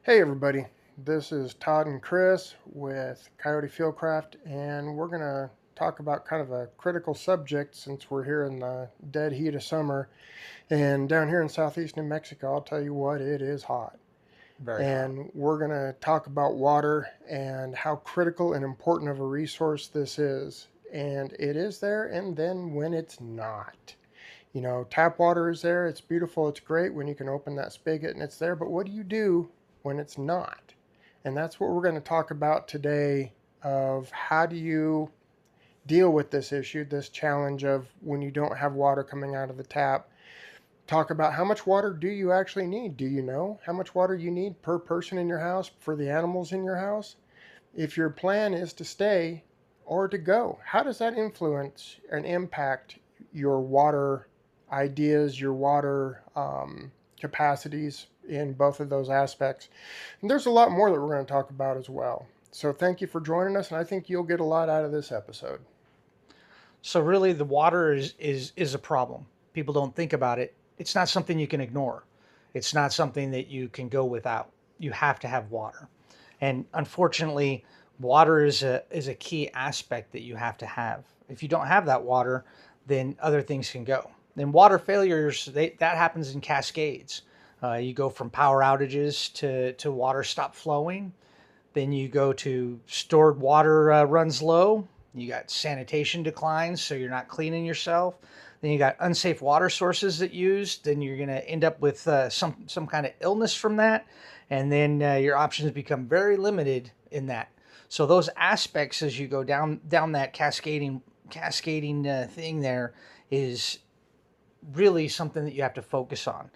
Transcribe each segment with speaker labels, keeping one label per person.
Speaker 1: Hey everybody, this is Todd and Chris with Coyote Fieldcraft, and we're going to talk about kind of a critical subject since we're here in the dead heat of summer. And down here in southeast New Mexico, I'll tell you what, it is hot.
Speaker 2: Very hot.
Speaker 1: And we're going to talk about water and how critical and important of a resource this is. And it is there, and then when it's not. Tap water is there. It's beautiful. It's great when you can open that spigot and it's there. But what do you do when it's not? And that's what we're going to talk about today of how do you deal with this issue, this challenge of when you don't have water coming out of the tap. Talk about how much water do you actually need? Do you know how much water you need per person in your house, for the animals in your house? If your plan is to stay or to go, how does that influence and impact your water ideas, your water capacities in both of those aspects? And there's a lot more that we're going to talk about as well. So thank you for joining us, and I think you'll get a lot out of this episode.
Speaker 2: So really, the water is a problem. People don't think about it. It's not something you can ignore. It's not something that you can go without. You have to have water, and unfortunately, water is a key aspect that you have to have. If you don't have that water, then other things can go. Then water failures that happens in cascades. You go from power outages to water stop flowing. Then you go to stored water runs low. You got sanitation declines, so you're not cleaning yourself. Then you got unsafe water sources that use. Then you're going to end up with some kind of illness from that, and then your options become very limited in that. So those aspects, as you go down that cascading thing, there is really something that you have to focus on.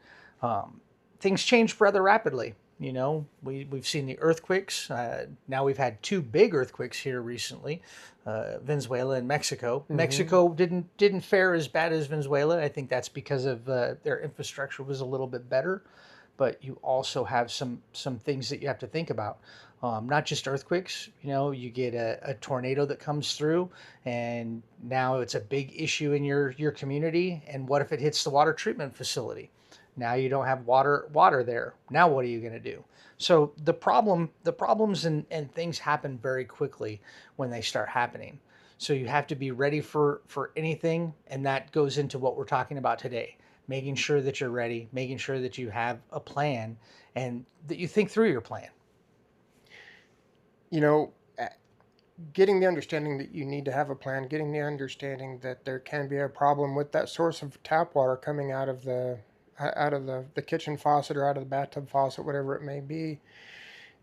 Speaker 2: Things change rather rapidly. We've seen the earthquakes. Now we've had two big earthquakes here recently, Venezuela and Mexico.
Speaker 1: Mm-hmm.
Speaker 2: Mexico didn't fare as bad as Venezuela. I think that's because of their infrastructure was a little bit better. But you also have some things that you have to think about. Not just earthquakes. You get a tornado that comes through, and now it's a big issue in your community. And what if it hits the water treatment facility? Now you don't have water there. Now what are you going to do? So the problems and things happen very quickly when they start happening. So you have to be ready for anything, and that goes into what we're talking about today. Making sure that you're ready, making sure that you have a plan, and that you think through your plan.
Speaker 1: You know, Getting the understanding that you need to have a plan, getting the understanding that there can be a problem with that source of tap water coming out of the kitchen faucet or out of the bathtub faucet, whatever it may be,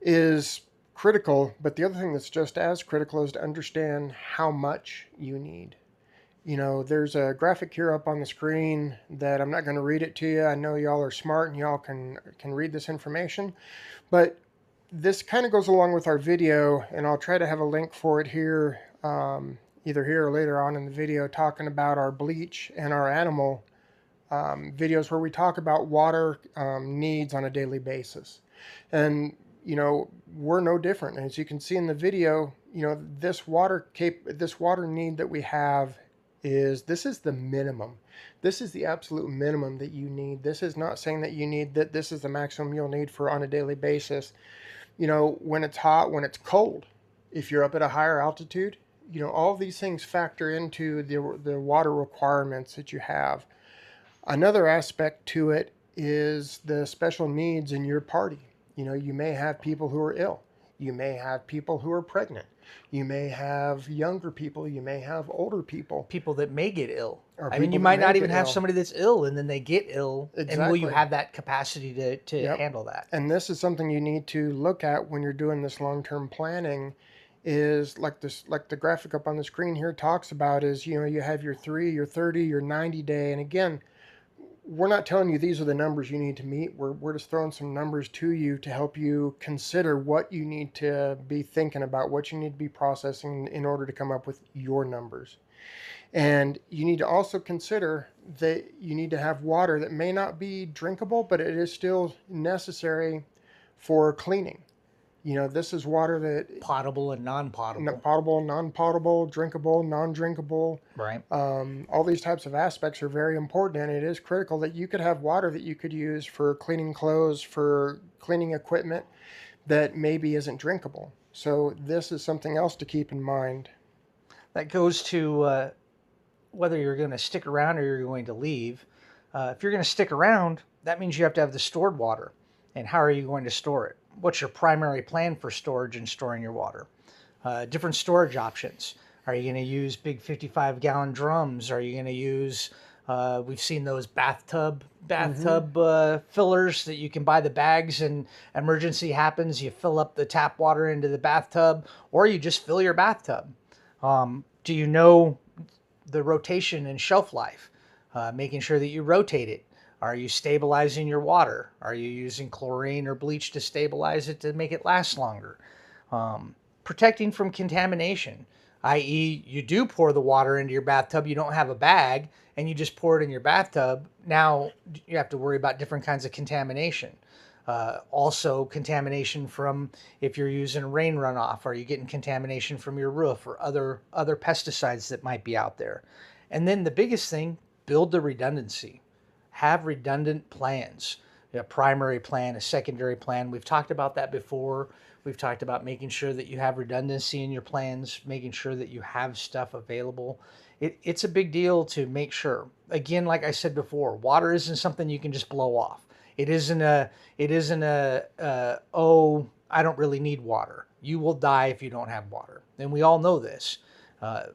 Speaker 1: is critical. But the other thing that's just as critical is to understand how much you need. There's a graphic here up on the screen that I'm not going to read it to you. I know y'all are smart and y'all can read this information, but this kind of goes along with our video, and I'll try to have a link for it here, either here or later on in the video, talking about our bleach and our animal videos where we talk about water needs on a daily basis. And, we're no different. As you can see in the video, this water need that we have this is the minimum. This is the absolute minimum that you need. This is not saying that you need that. This is the maximum you'll need for on a daily basis. When it's hot, when it's cold, if you're up at a higher altitude, all these things factor into the water requirements that you have. Another aspect to it is the special needs in your party. You may have people who are ill. You may have people who are pregnant. You may have younger people. You may have older people.
Speaker 2: People that may get ill.
Speaker 1: Or
Speaker 2: I mean, you
Speaker 1: people that
Speaker 2: might
Speaker 1: may
Speaker 2: not
Speaker 1: get
Speaker 2: even have
Speaker 1: ill.
Speaker 2: somebody that's ill and then they get ill. And will you
Speaker 1: Exactly.
Speaker 2: have that capacity to
Speaker 1: Yep.
Speaker 2: handle that?
Speaker 1: And this is something you need to look at when you're doing this long-term planning, is like the graphic up on the screen here talks about, is you have your 3, your 30, your 90 day. And again, we're not telling you these are the numbers you need to meet. We're just throwing some numbers to you to help you consider what you need to be thinking about, what you need to be processing in order to come up with your numbers. And you need to also consider that you need to have water that may not be drinkable, but it is still necessary for cleaning. This is water that
Speaker 2: Potable and non-potable.
Speaker 1: potable, non-potable, drinkable, non-drinkable.
Speaker 2: Right.
Speaker 1: All these types of aspects are very important, and it is critical that you could have water that you could use for cleaning clothes, for cleaning equipment that maybe isn't drinkable. So this is something else to keep in mind.
Speaker 2: That goes to whether you're going to stick around or you're going to leave. If you're going to stick around, that means you have to have the stored water. And how are you going to store it? What's your primary plan for storage and storing your water? Different storage options. Are you going to use big 55-gallon drums? Are you going to use we've seen those
Speaker 1: Mm-hmm.
Speaker 2: fillers that you can buy the bags, and emergency happens, you fill up the tap water into the bathtub, or you just fill your bathtub. Do you know the rotation and shelf life? Making sure that you rotate it. Are you stabilizing your water? Are you using chlorine or bleach to stabilize it to make it last longer? Protecting from contamination, i.e., you do pour the water into your bathtub, you don't have a bag, and you just pour it in your bathtub. Now you have to worry about different kinds of contamination. Also, contamination from if you're using rain runoff, are you getting contamination from your roof or other pesticides that might be out there? And then the biggest thing, build the redundancy. Have redundant plans. A primary plan, a secondary plan. We've talked about that before. We've talked about making sure that you have redundancy in your plans, making sure that you have stuff available. It's a big deal to make sure. Again, like I said before, water isn't something you can just blow off. It isn't a I don't really need water. You will die if you don't have water. And we all know this.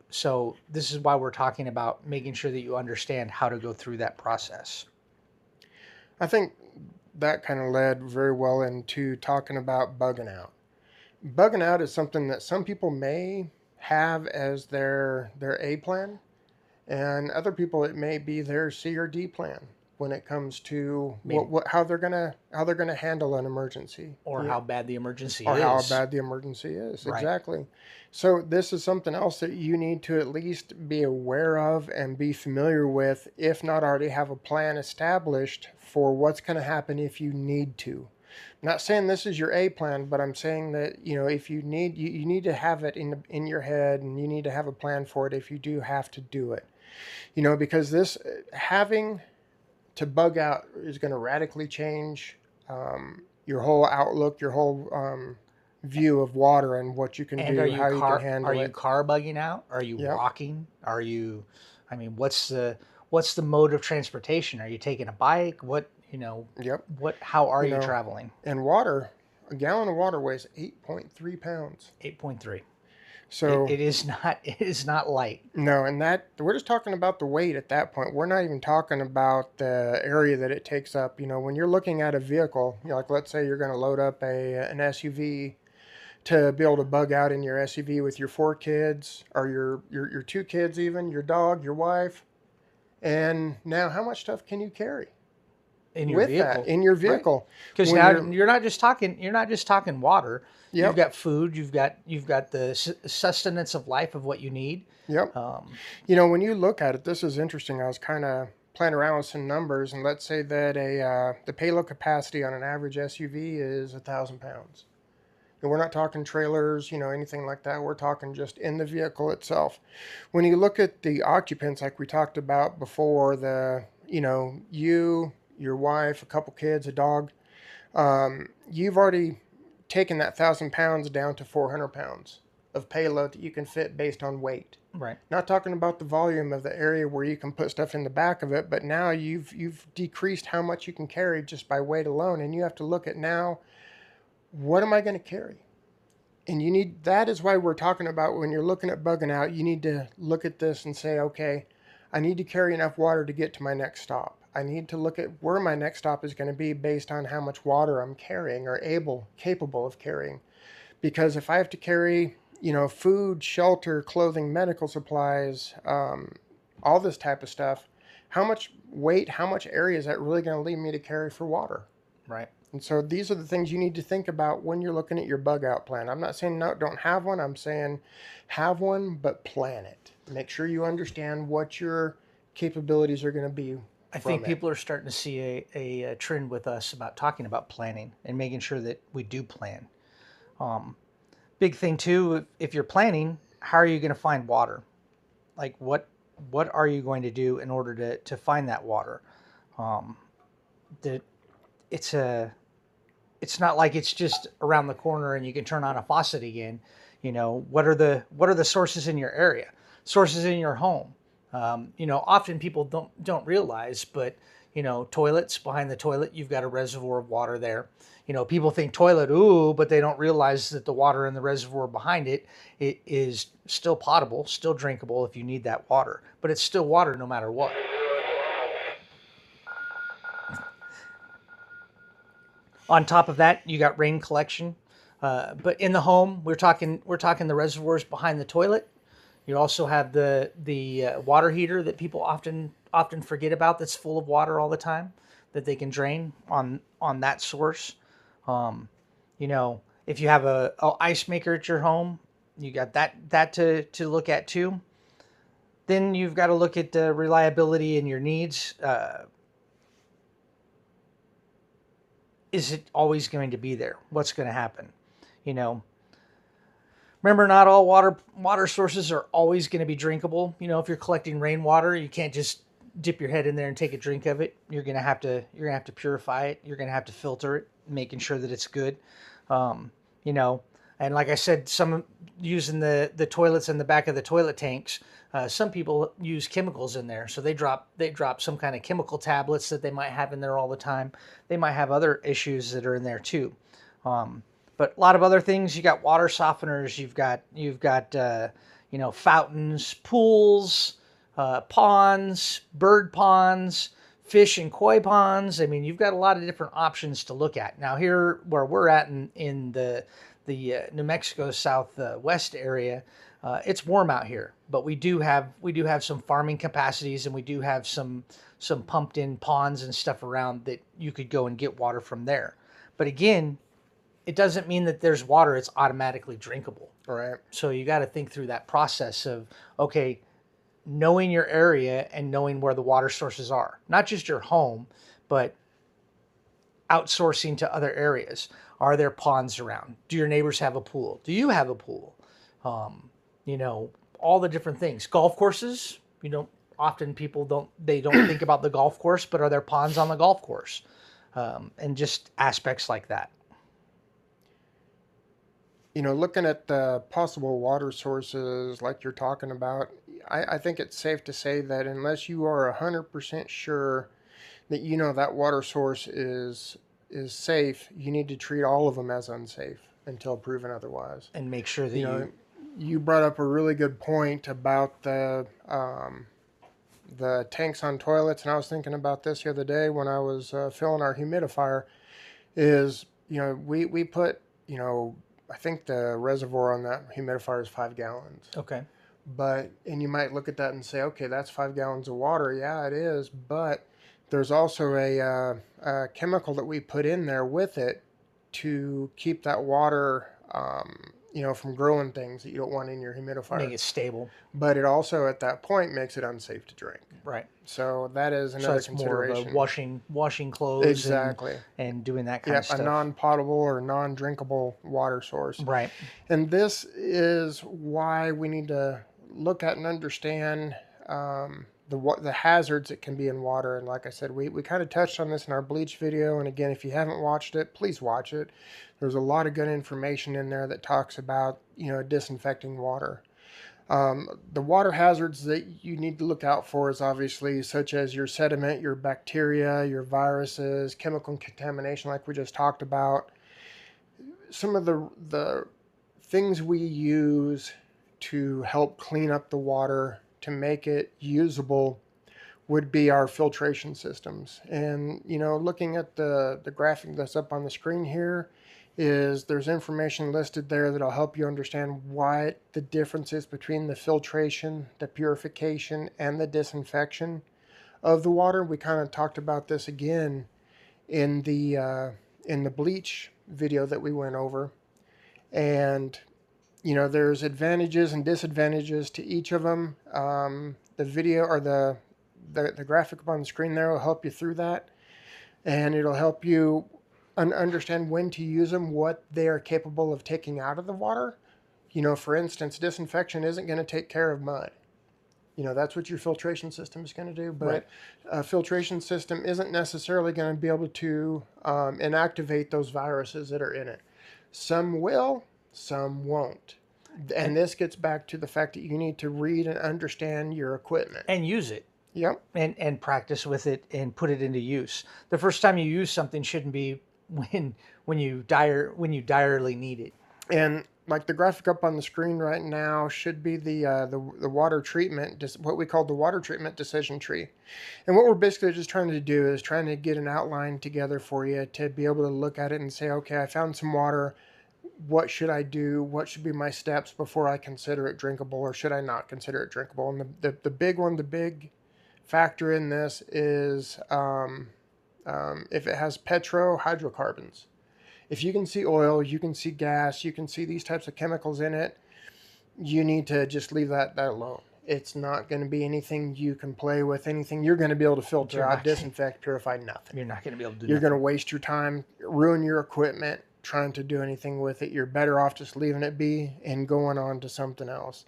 Speaker 2: So this is why we're talking about making sure that you understand how to go through that process.
Speaker 1: I think that kind of led very well into talking about bugging out. Bugging out is something that some people may have as their A plan, and other people it may be their C or D plan when it comes to
Speaker 2: Maybe,
Speaker 1: how they're gonna handle an emergency.
Speaker 2: or
Speaker 1: Yeah,
Speaker 2: how bad the emergency
Speaker 1: or how
Speaker 2: is.
Speaker 1: bad the emergency is.
Speaker 2: Right.
Speaker 1: Exactly. So this is something else that you need to at least be aware of and be familiar with, if not already have a plan established for what's going to happen if you need to. I'm not saying this is your A plan, but I'm saying that if you need you need to have it in your head, and you need to have a plan for it if you do have to do it. Because this having to bug out is going to radically change your whole outlook, your whole view of water and what you can
Speaker 2: And
Speaker 1: do, how you can
Speaker 2: are
Speaker 1: handle
Speaker 2: you
Speaker 1: it.
Speaker 2: car bugging out? Are you
Speaker 1: Yep,
Speaker 2: walking? Are you I mean, what's the mode of transportation? Are you taking a bike?
Speaker 1: yep.
Speaker 2: What how are
Speaker 1: You
Speaker 2: you
Speaker 1: know,
Speaker 2: traveling?
Speaker 1: and water, a gallon of water weighs 8.3 pounds.
Speaker 2: 8.3.
Speaker 1: So
Speaker 2: It is not it is not light.
Speaker 1: no, and that we're just talking about the weight at that point. We're not even talking about the area that it takes up. When you're looking at a vehicle, like let's say you're going to load up an SUV to be able to bug out in your SUV with your 4 kids, or your 2 kids, even your dog, your wife. And now, how much stuff can you carry
Speaker 2: In your
Speaker 1: with that
Speaker 2: vehicle,
Speaker 1: in your
Speaker 2: right?
Speaker 1: vehicle
Speaker 2: Because
Speaker 1: when
Speaker 2: now
Speaker 1: you're?
Speaker 2: you're not just talking water. You've
Speaker 1: Yep,
Speaker 2: got food. You've got the sustenance of life of what you need.
Speaker 1: yep.
Speaker 2: Um,
Speaker 1: When you look at it, this is interesting. I was kind of playing around with some numbers, and let's say that the payload capacity on an average SUV is 1,000 pounds. And we're not talking trailers, anything like that. We're talking just in the vehicle itself. When you look at the occupants, like we talked about before, you, your wife, a couple kids, a dog, you've already taken that 1,000 pounds down to 400 pounds of payload that you can fit based on weight.
Speaker 2: right.
Speaker 1: Not talking about the volume of the area where you can put stuff in the back of it, but now you've decreased how much you can carry just by weight alone, and you have to look at now, what am I going to carry? And that is why we're talking about, when you're looking at bugging out, you need to look at this and say, okay, I need to carry enough water to get to my next stop. I need to look at where my next stop is going to be based on how much water I'm carrying or capable of carrying. Because if I have to carry, food, shelter, clothing, medical supplies, all this type of stuff, how much weight, how much area is that really going to leave me to carry for water?
Speaker 2: Right.
Speaker 1: And so these are the things you need to think about when you're looking at your bug out plan. I'm not saying no, don't have one. I'm saying have one, but plan it. Make sure you understand what your capabilities are going to be
Speaker 2: I think
Speaker 1: from it.
Speaker 2: people are starting to see a trend with us about talking about planning and making sure that we do plan. Big thing too, if you're planning, how are you going to find water? Like what are you going to do in order to find that water? Um, the, it's a it's not like it's just around the corner and you can turn on a faucet again. What are the sources in your area, sources in your home? Often people don't realize, but toilets, behind the toilet you've got a reservoir of water there. People think toilet, ooh, but they don't realize that the water in the reservoir behind it is still potable, still drinkable if you need that water, but it's still water no matter what. On top of that, you got rain collection. But in the home, we're talking the reservoirs behind the toilet. You also have the water heater that people often forget about. That's full of water all the time that they can drain on that source. Um, if you have a ice maker at your home, you got that to look at too. Then you've got to look at the reliability and your needs. Is it always going to be there? What's going to happen? You know, Remember, not all water sources are always going to be drinkable. If you're collecting rainwater, you can't just dip your head in there and take a drink of it. You're gonna have to purify it. You're gonna have to filter it, making sure that it's good. Um, you know, and like I said, some using the toilets in the back of the toilet tanks. Some people use chemicals in there, so they drop some kind of chemical tablets that they might have in there all the time. They might have other issues that are in there too. Um, but a lot of other things. You got water softeners. You've got fountains, pools, ponds, bird ponds, fish and koi ponds. I mean, you've got a lot of different options to look at. Now, here where we're at in the New Mexico southwest area, it's warm out here, but we do have some farming capacities, and we do have some pumped in ponds and stuff around that you could go and get water from there. But again, it doesn't mean that there's water it's automatically drinkable.
Speaker 1: Right.
Speaker 2: So you got to think through that process of, okay, knowing your area and knowing where the water sources are, not just your home, but outsourcing to other areas. Are there ponds around? Do your neighbors have a pool? Do you have a pool? Um, all the different things. Golf courses, often people don't think about the golf course, but are there ponds on the golf course? And just aspects like that.
Speaker 1: Looking at the possible water sources like you're talking about, I think it's safe to say that unless you are 100% sure that that water source is safe, you need to treat all of them as unsafe until proven otherwise.
Speaker 2: And make sure that
Speaker 1: You know, you brought up a really good point about the tanks on toilets, and I was thinking about this the other day when I was filling our humidifier. Is we put I think the reservoir on that humidifier is 5 gallons.
Speaker 2: Okay.
Speaker 1: And you might look at that and say, okay, that's 5 gallons of water. Yeah, it is. But there's also a chemical that we put in there with it to keep that water, from growing things that you don't want in your humidifier.
Speaker 2: Make it stable.
Speaker 1: But it also, at that point, makes it unsafe to drink.
Speaker 2: Right.
Speaker 1: So that is
Speaker 2: So
Speaker 1: another
Speaker 2: it's more of
Speaker 1: consideration.
Speaker 2: a washing clothes
Speaker 1: Exactly.
Speaker 2: and doing that kind
Speaker 1: Yep,
Speaker 2: of stuff.
Speaker 1: a non-potable or non-drinkable water source.
Speaker 2: Right.
Speaker 1: And this is why we need to look at and understand the hazards that can be in water. And like I said, we kind of touched on this in our bleach video. And again, if you haven't watched it, please watch it. There's a lot of good information in there that talks about disinfecting water. The water hazards that you need to look out for is obviously such as your sediment, your bacteria, your viruses, chemical contamination, like we just talked about. Some of the things we use to help clean up the water to make it usable would be our filtration systems. And looking at the graphic that's up on the screen here, there's information listed there that'll help you understand what the difference is between the filtration, the purification, and the disinfection of the water. We kind of talked about this again in the bleach video that we went over. And there's advantages and disadvantages to each of them. The video or the graphic up on the screen there will help you through that, and it'll help you understand when to use them, what they are capable of taking out of the water. For instance, disinfection isn't going to take care of mud. That's what your filtration system is going to do,
Speaker 2: Right.
Speaker 1: but a filtration system isn't necessarily going to be able to inactivate those viruses that are in it. Some will, some won't.
Speaker 2: And
Speaker 1: And this gets back to the fact that you need to read and understand your equipment.
Speaker 2: use it,
Speaker 1: Yep.
Speaker 2: and practice with it and put it into use. The first time you use something shouldn't be when you direly need it.
Speaker 1: And like the graphic up on the screen right now should be the water treatment, what we call the water treatment decision tree. And what we're basically just trying to do is trying to get an outline together for you to be able to look at it and say, okay, I found some water. What should I do? What should be my steps before I consider it drinkable, or should I not consider it drinkable? And the big one, the big factor in this is if it has hydrocarbons. If you can see oil, you can see gas, you can see these types of chemicals in it, you need to just leave that alone. It's not going to be anything you can play with, anything you're going to be able to filter
Speaker 2: You're
Speaker 1: out,
Speaker 2: not
Speaker 1: disinfect, purify, nothing.
Speaker 2: you're not going to be able to do
Speaker 1: You're going to
Speaker 2: nothing.
Speaker 1: waste your time, ruin your equipment trying to do anything with it. You're better off just leaving it be and going on to something else.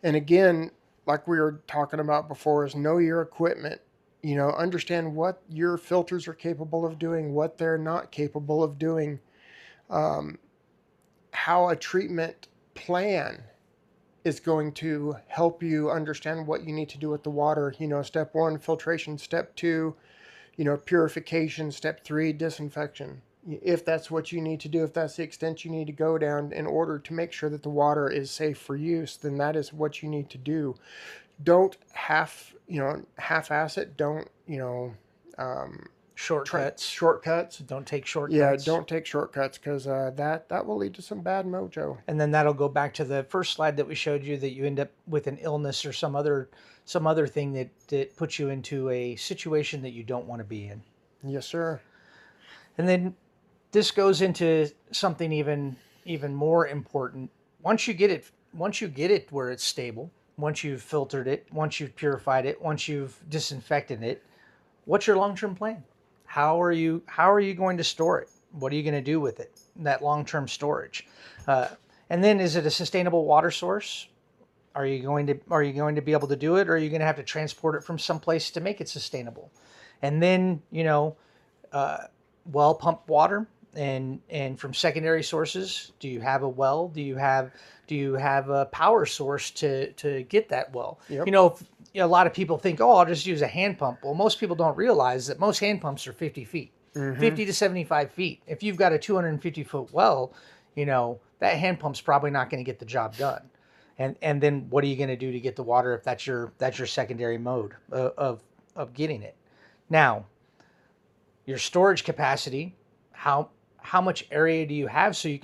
Speaker 1: And again, like we were talking about before, is know your equipment. Understand what your filters are capable of doing, what they're not capable of doing, um, how a treatment plan is going to help you understand what you need to do with the water. Step one, filtration. Step two, purification. Step three, disinfection. If that's what you need to do, if that's the extent you need to go down in order to make sure that the water is safe for use, then that is what you need to do. Don't half-ass it. Don't,
Speaker 2: Shortcuts.
Speaker 1: shortcuts.
Speaker 2: Don't take
Speaker 1: Yeah,
Speaker 2: shortcuts.
Speaker 1: don't take shortcuts, because that will lead to some bad mojo.
Speaker 2: And then that'll go back to the first slide that we showed you, that you end up with an illness or some other thing that puts you into a situation that you don't want to be in.
Speaker 1: Yes, sir.
Speaker 2: And then this goes into something even more important. Once you get it where it's stable, once you've filtered it, once you've purified it, once you've disinfected it, what's your long-term plan? How are you going to store it? What are you going to do with it? That long-term storage. Uh, and then, is it a sustainable water source? Are you going to be able to do it, or are you going to have to transport it from someplace to make it sustainable? And then, well pump water, and from secondary sources. Do you have a well? Do you have a power source to get that well?
Speaker 1: Yep.
Speaker 2: A lot of people think, oh, I'll just use a hand pump. Well, most people don't realize that most hand pumps are 50 feet,
Speaker 1: Mm-hmm.
Speaker 2: 50 to 75 feet. If you've got a 250-foot well, that hand pump's probably not going to get the job done. And then what are you going to do to get the water if that's your secondary mode of getting it? Now, your storage capacity, how much area do you have so you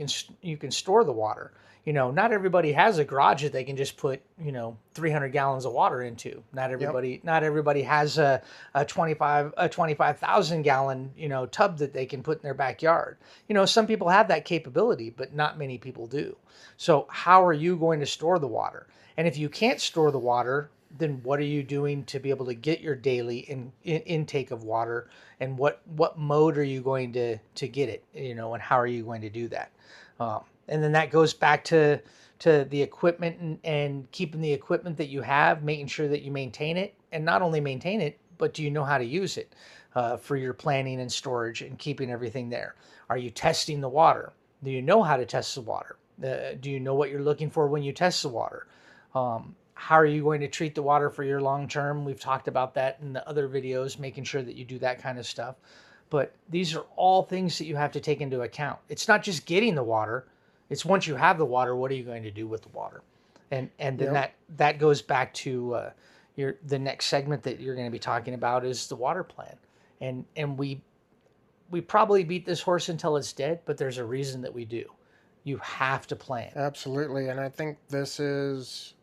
Speaker 2: can store the water? Not everybody has a garage that they can just put 300 gallons of water into. Not everybody has a 25,000 gallon tub that they can put in their backyard. Some people have that capability, but not many people do. So how are you going to store the water? And if you can't store the water, then what are you doing to be able to get your daily intake of water, and what mode are you going to get it, and how are you going to do that? And then that goes back to the equipment, and keeping the equipment that you have, making sure that you maintain it, and not only maintain it, but do you know how to use it for your planning and storage and keeping everything there? Are you testing the water? Do you know how to test the water? Do you know what you're looking for when you test the water? How are you going to treat the water for your long term? We've talked about that in the other videos, making sure that you do that kind of stuff. But these are all things that you have to take into account. It's not just getting the water. It's once you have the water, what are you going to do with the water? And then
Speaker 1: Yep.
Speaker 2: that goes back to the next segment that you're going to be talking about is the water plan. And we probably beat this horse until it's dead, but there's a reason that we do. You have to plan.
Speaker 1: Absolutely. And I think this is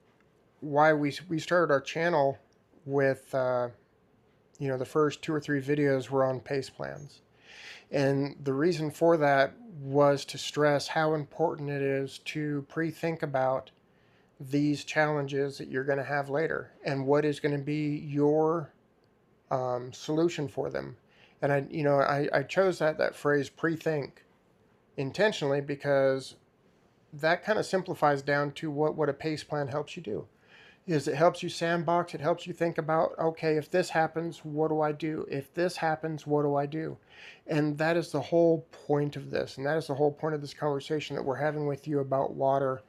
Speaker 1: why we started our channel with, the first two or three videos were on PACE plans. And the reason for that was to stress how important it is to pre-think about these challenges that you're going to have later, and what is going to be your solution for them. And I chose that phrase pre-think intentionally because that kind of simplifies down to what a PACE plan helps you do. Is it helps you sandbox, it helps you think about, okay, if this happens, what do I do? If this happens, what do I do? And that is the whole point of this, and that is the whole point of this conversation that we're having with you about water,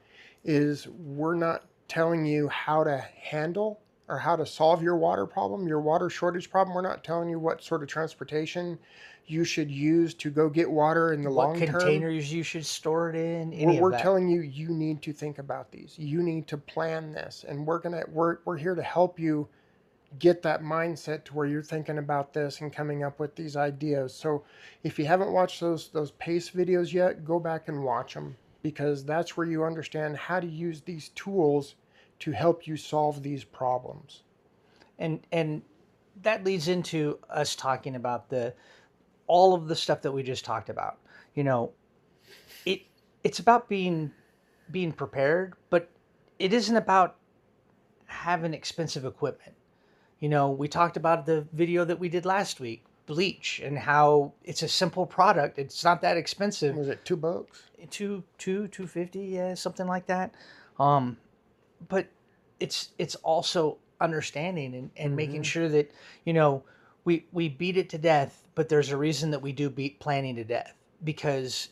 Speaker 1: is we're not telling you how to handle or how to solve your water problem, your water shortage problem. We're not telling you what sort of transportation you should use to go get water in the
Speaker 2: What
Speaker 1: long term.
Speaker 2: containers you should store it in,
Speaker 1: we're,
Speaker 2: any of
Speaker 1: we're
Speaker 2: that.
Speaker 1: telling you you need to think about these, you need to plan this, and we're here to help you get that mindset to where you're thinking about this and coming up with these ideas. So if you haven't watched those PACE videos yet, go back and watch them, because that's where you understand how to use these tools to help you solve these problems.
Speaker 2: And that leads into us talking about the all of the stuff that we just talked about. You know, it it's about being prepared, but it isn't about having expensive equipment. You know, we talked about the video that we did last week, bleach, and how it's a simple product. It's not that expensive.
Speaker 1: Was it $2?
Speaker 2: Two fifty, yeah, something like that. Um, but it's also understanding and making
Speaker 1: Mm-hmm.
Speaker 2: sure that, you know, we beat it to death, but there's a reason that we do beat planning to death, because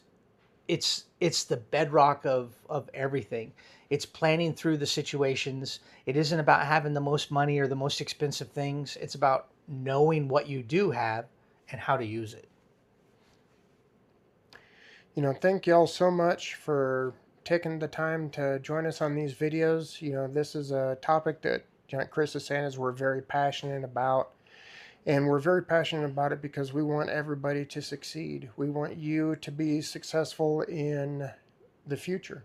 Speaker 2: it's the bedrock of everything. It's planning through the situations. It isn't about having the most money or the most expensive things. It's about knowing what you do have and how to use it.
Speaker 1: Thank y'all so much for taking the time to join us on these videos. This is a topic that Chris is saying is we're very passionate about. And we're very passionate about it because we want everybody to succeed. We want you to be successful in the future.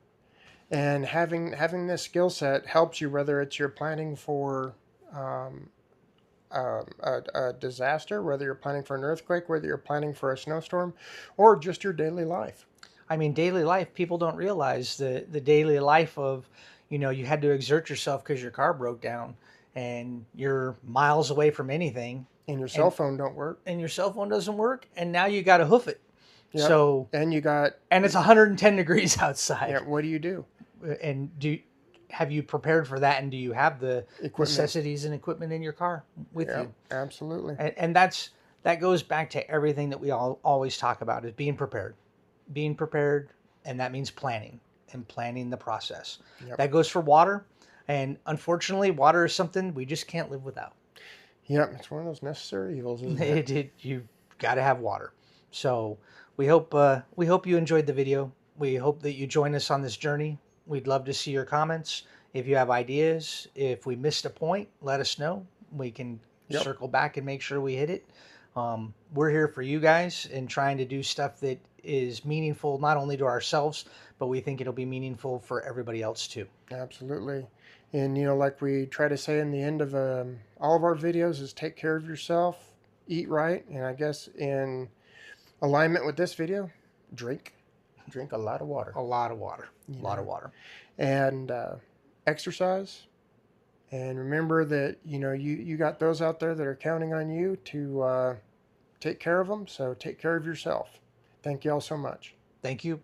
Speaker 1: And having this skill set helps you, whether it's you're planning for um, a disaster, whether you're planning for an earthquake, whether you're planning for a snowstorm, or just your daily life.
Speaker 2: I mean, daily life, people don't realize the daily life of, you know, you had to exert yourself because your car broke down and you're miles away from anything,
Speaker 1: And your cell
Speaker 2: and
Speaker 1: phone don't work.
Speaker 2: your cell phone doesn't work, and now you got to hoof it.
Speaker 1: Yep.
Speaker 2: So,
Speaker 1: And you got,
Speaker 2: and it's 110 degrees
Speaker 1: yeah,
Speaker 2: outside.
Speaker 1: what do you do?
Speaker 2: And have you prepared for that? And do you have the
Speaker 1: Equipment.
Speaker 2: necessities and equipment in your car with
Speaker 1: Yeah,
Speaker 2: you?
Speaker 1: absolutely.
Speaker 2: And that goes back to everything that we all always talk about, is being prepared, and that means planning and planning the process.
Speaker 1: Yep.
Speaker 2: That goes for water, and unfortunately, water is something we just can't live without.
Speaker 1: Yep, it's one of those necessary evils, isn't it?
Speaker 2: You've got to have water. So we hope you enjoyed the video. We hope that you join us on this journey. We'd love to see your comments. If you have ideas, if we missed a point, let us know. We can
Speaker 1: Yep.
Speaker 2: circle back and make sure we hit it. We're here for you guys and trying to do stuff that is meaningful not only to ourselves, but we think it'll be meaningful for everybody else too.
Speaker 1: Absolutely. And like we try to say in the end of all of our videos, is take care of yourself, eat right, and I guess in alignment with this video, drink a lot of water.
Speaker 2: A lot of water.
Speaker 1: You
Speaker 2: A lot of
Speaker 1: know.
Speaker 2: water.
Speaker 1: And exercise. And remember that you got those out there that are counting on you to take care of them. So take care of yourself. Thank you all so much.
Speaker 2: Thank you.